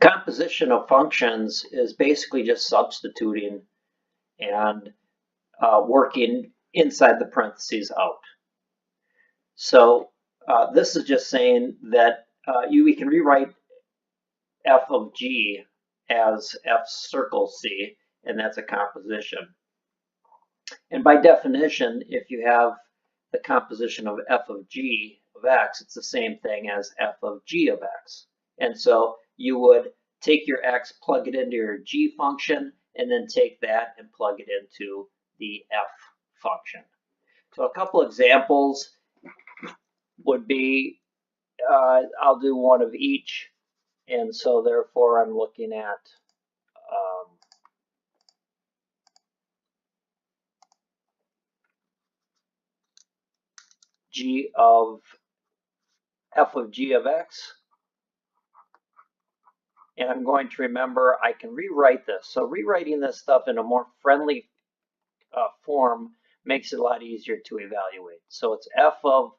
composition of functions is basically just substituting and working inside the parentheses out. So this is just saying that we can rewrite f of g as f circle c, and that's a composition. And by definition, if you have the composition of f of g of x, it's the same thing as f of g of x. And so you would take your x, plug it into your g function, and then take that and plug it into the f function. So a couple examples would be, I'll do one of each, and so therefore I'm looking at g of f of g of x. And I'm going to remember I can rewrite this. So rewriting this stuff in a more friendly form makes it a lot easier to evaluate. So it's f of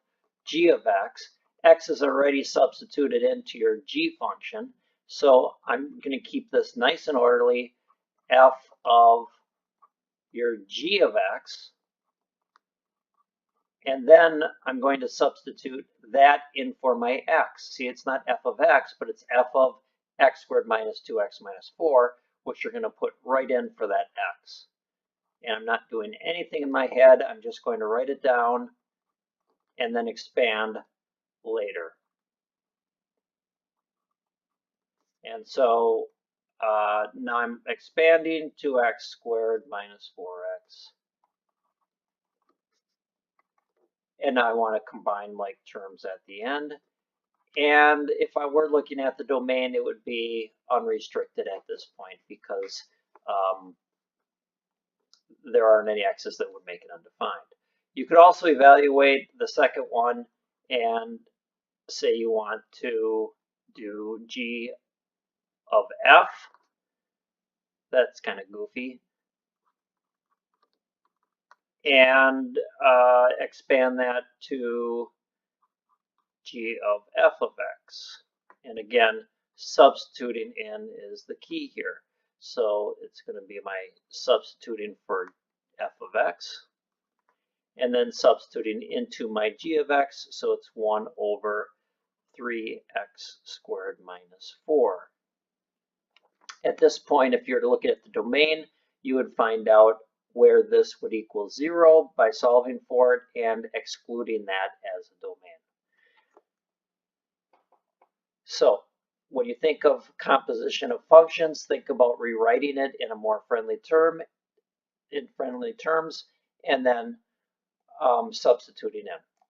g of x. X is already substituted into your g function. So I'm going to keep this nice and orderly. F of your g of x. And then I'm going to substitute that in for my x. See, it's not f of x, but it's f of x squared minus 2x minus 4, which you're going to put right in for that x. And I'm not doing anything in my head. I'm just going to write it down and then expand later. And so now I'm expanding 2x squared minus 4x. And now I want to combine like terms at the end. And if I were looking at the domain, it would be unrestricted at this point because there aren't any x's that would make it undefined. You could also evaluate the second one and say you want to do g of f. That's kind of goofy. And expand that to g of f of x. And again, substituting in is the key here. So it's going to be my substituting for f of x, and then substituting into my g of x, so it's 1 over 3x squared minus 4. At this point, if you're to look at the domain, you would find out where this would equal 0 by solving for it and excluding that as a domain. So when you think of composition of functions, think about rewriting it in a more friendly terms, and then substituting in.